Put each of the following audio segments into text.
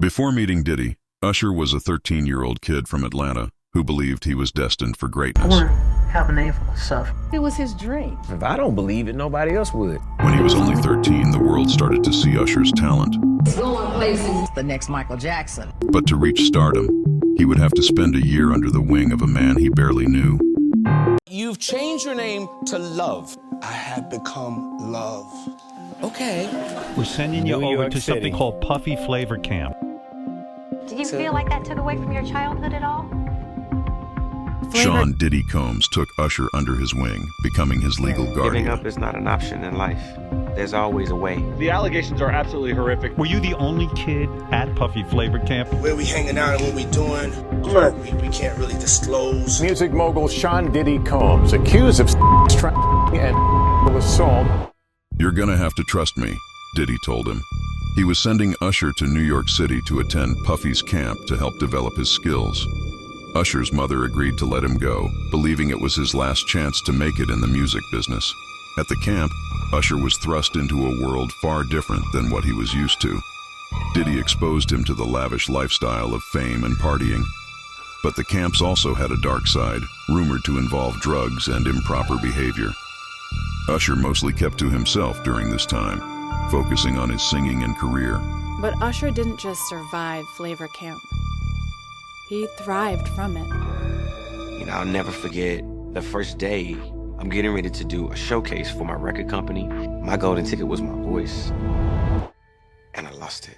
Before meeting Diddy, Usher was a 13-year-old kid from Atlanta who believed he was destined for I greatness. want to have a name for myself. It was his dream. If I don't believe it, nobody else would. When he was only 13, the world started to see Usher's talent. Going places. The next Michael Jackson. But to reach stardom, he would have to spend a year under the wing of a man he barely knew. You've changed your name to Love. I have become love. Okay. We're sending you over to something called Puffy Flavor Camp. Did you feel like that took away from your childhood at all? Sean Diddy Combs took Usher under his wing, becoming his legal guardian. Giving up is not an option in life. There's always a way. The allegations are absolutely horrific. Were you the only kid at Puffy Flavor Camp? Where we hanging out and what we doing, we can't really disclose. Music mogul Sean Diddy Combs, accused of trafficking and assault. You're gonna have to trust me, Diddy told him. He was sending Usher to New York City to attend Puffy's camp to help develop his skills. Usher's mother agreed to let him go, believing it was his last chance to make it in the music business. At the camp, Usher was thrust into a world far different than what he was used to. Diddy exposed him to the lavish lifestyle of fame and partying. But the camps also had a dark side, rumored to involve drugs and improper behavior. Usher mostly kept to himself during this time, focusing on his singing and career. But Usher didn't just survive Flavor Camp. He thrived from it. You know, I'll never forget the first day I'm getting ready to do a showcase for my record company. My golden ticket was my voice, and I lost it.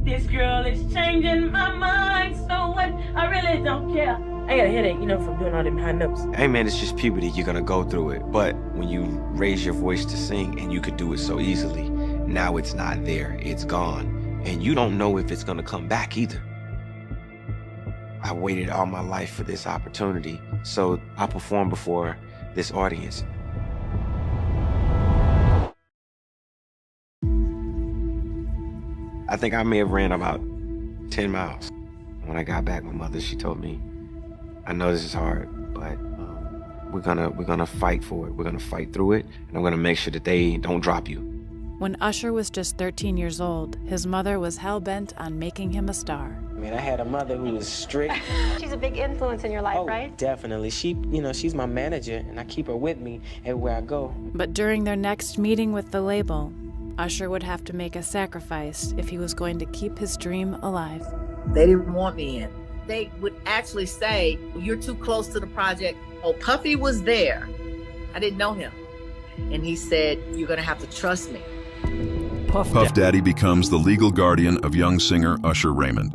This girl is changing my mind, so what? I really don't care. I got a headache, from doing all them high notes. Hey man, it's just puberty, you're gonna go through it. But when you raise your voice to sing and you could do it so easily, now it's not there, it's gone. And you don't know if it's gonna come back either. I waited all my life for this opportunity, so I performed before this audience. I think I may have ran about 10 miles. When I got back, my mother, she told me, I know this is hard, but we're gonna fight for it. We're gonna fight through it, and I'm gonna make sure that they don't drop you. When Usher was just 13 years old, his mother was hell-bent on making him a star. I mean, I had a mother who was strict. She's a big influence in your life, right? Definitely. She, she's my manager, and I keep her with me everywhere I go. But during their next meeting with the label, Usher would have to make a sacrifice if he was going to keep his dream alive. They didn't want me in. They would actually say, you're too close to the project. Oh, Puffy was there. I didn't know him. And he said, you're going to have to trust me. Puff Daddy becomes the legal guardian of young singer Usher Raymond.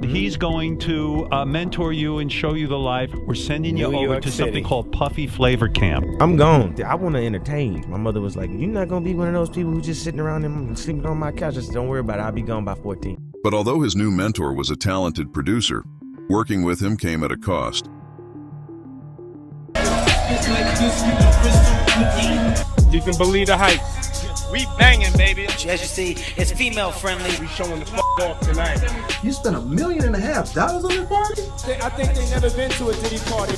He's going to mentor you and show you the life. We're sending you over to something called Puffy Flavor Camp. I'm gone. I want to entertain. My mother was like, you're not going to be one of those people who just sitting around and sleeping on my couch. I said, don't worry about it. I'll be gone by 14. But although his new mentor was a talented producer, working with him came at a cost. You can believe the hype. We banging, baby. As you see, it's female friendly. We showing the off tonight. You spent $1.5 million on this party? I think they never been to a Diddy party.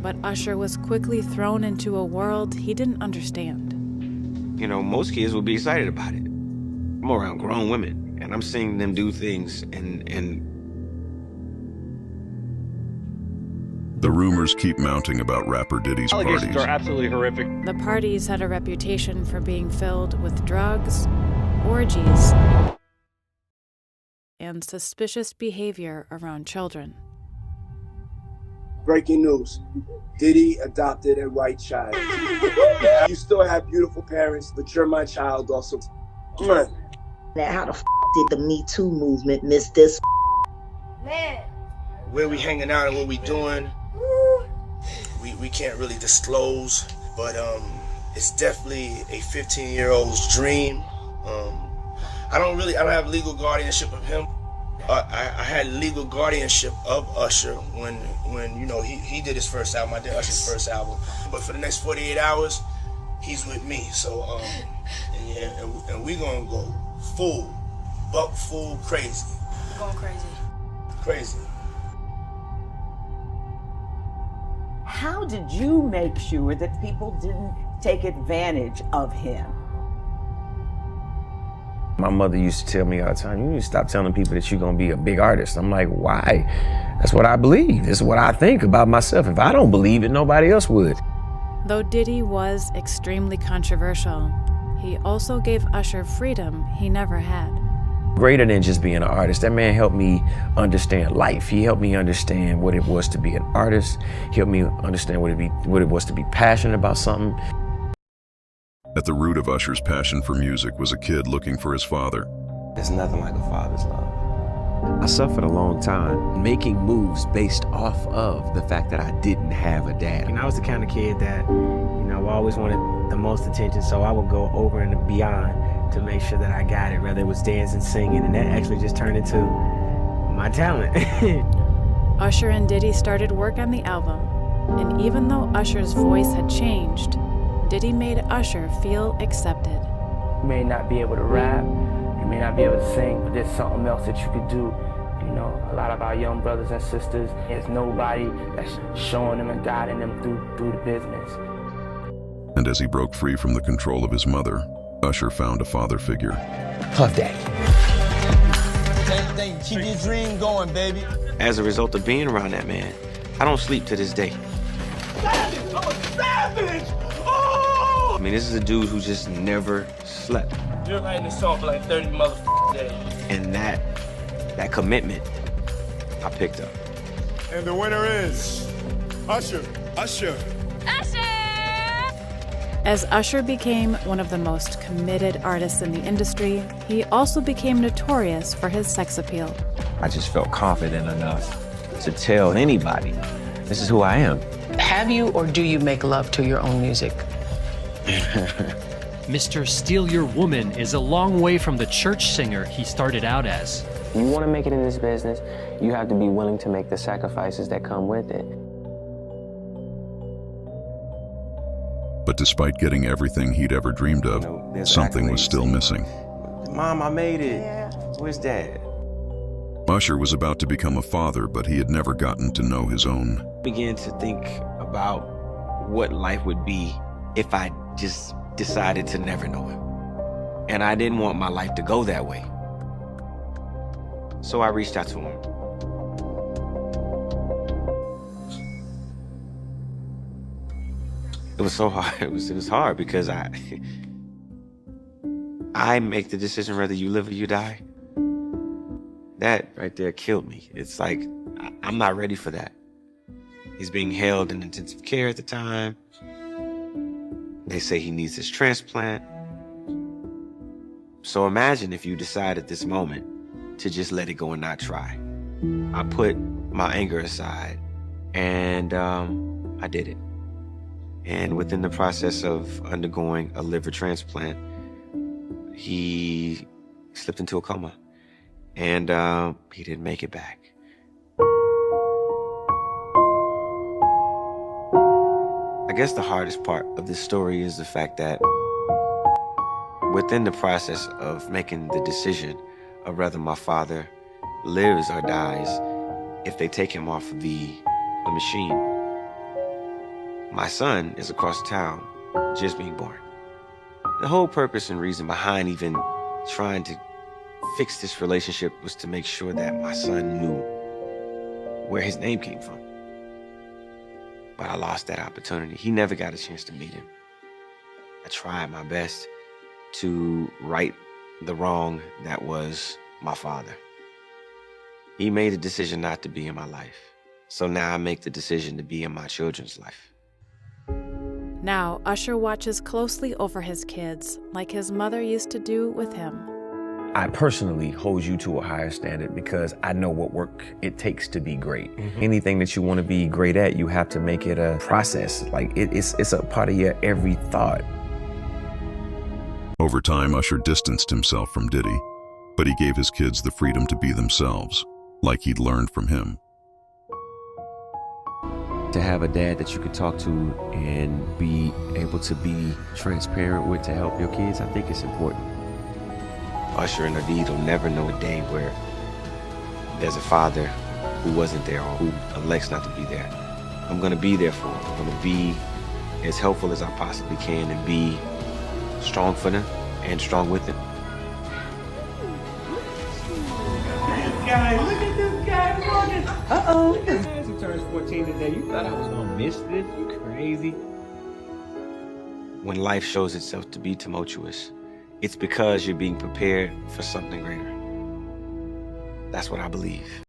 But Usher was quickly thrown into a world he didn't understand. Most kids would be excited about it. I'm around grown women, and I'm seeing them do things, and the rumors keep mounting about rapper Diddy's allegations parties. Are absolutely horrific. The parties had a reputation for being filled with drugs, orgies, and suspicious behavior around children. Breaking news. Diddy adopted a white child. You still have beautiful parents, but you're my child also. Come on. Now, how the did the Me Too movement miss this? Man. Where we hanging out and what we doing, we can't really disclose, but it's definitely a 15-year-old's dream. I don't have legal guardianship of him. I had legal guardianship of Usher when he did his first album. I did Usher's first album, but for the next 48 hours, he's with me. So and we gonna go full crazy. Going crazy. Crazy. How did you make sure that people didn't take advantage of him? My mother used to tell me all the time, you need to stop telling people that you're gonna be a big artist. I'm like, why? That's what I believe. This is what I think about myself. If I don't believe it, nobody else would. Though Diddy was extremely controversial, he also gave Usher freedom he never had. Greater than just being an artist, that man helped me understand life. He helped me understand what it was to be an artist. He helped me understand what it was to be passionate about something. At the root of Usher's passion for music was a kid looking for his father. There's nothing like a father's love. I suffered a long time making moves based off of the fact that I didn't have a dad. And I was the kind of kid that, always wanted the most attention, so I would go over and beyond to make sure that I got it, whether it was dancing, singing, and that actually just turned into my talent. Usher and Diddy started work on the album, and even though Usher's voice had changed, Diddy made Usher feel accepted. You may not be able to rap, you may not be able to sing, but there's something else that you could do. A lot of our young brothers and sisters, there's nobody that's showing them and guiding them through the business. And as he broke free from the control of his mother, Usher found a father figure. Puff Daddy. Same thing, keep your dream going, baby. As a result of being around that man, I don't sleep to this day. Savage! I'm a savage! Oh! I mean, this is a dude who just never slept. You're writing this song for like 30 motherfucking days. And that commitment, I picked up. And the winner is Usher. Usher. As Usher became one of the most committed artists in the industry, he also became notorious for his sex appeal. I just felt confident enough to tell anybody, this is who I am. Have you or do you make love to your own music? Mr. Steal Your Woman is a long way from the church singer he started out as. You want to make it in this business, you have to be willing to make the sacrifices that come with it. But despite getting everything he'd ever dreamed of, something was still missing. Mom, I made it. Where's Dad? Usher was about to become a father, but he had never gotten to know his own. I began to think about what life would be if I just decided to never know him. And I didn't want my life to go that way. So I reached out to him. It was so hard. It was hard because I make the decision whether you live or you die. That right there killed me. It's like, I'm not ready for that. He's being held in intensive care at the time. They say he needs his transplant. So imagine if you decide at this moment to just let it go and not try. I put my anger aside and I did it. And within the process of undergoing a liver transplant, he slipped into a coma. And he didn't make it back. I guess the hardest part of this story is the fact that within the process of making the decision of whether my father lives or dies, if they take him off the machine, my son is across town, just being born. The whole purpose and reason behind even trying to fix this relationship was to make sure that my son knew where his name came from. But I lost that opportunity. He never got a chance to meet him. I tried my best to right the wrong that was my father. He made a decision not to be in my life. So now I make the decision to be in my children's life. Now, Usher watches closely over his kids, like his mother used to do with him. I personally hold you to a higher standard because I know what work it takes to be great. Anything that you want to be great at, you have to make it a process. Like it's a part of your every thought. Over time, Usher distanced himself from Diddy, but he gave his kids the freedom to be themselves, like he'd learned from him. To have a dad that you could talk to and be able to be transparent with to help your kids, I think it's important. Usher and Diddy will never know a day where there's a father who wasn't there or who elects not to be there. I'm gonna be there for them. I'm gonna be as helpful as I possibly can and be strong for them and strong with them. guy. Look at this guy walking. Uh-oh. He turns 14 today. You thought I was gonna miss this? You crazy. When life shows itself to be tumultuous, it's because you're being prepared for something greater. That's what I believe.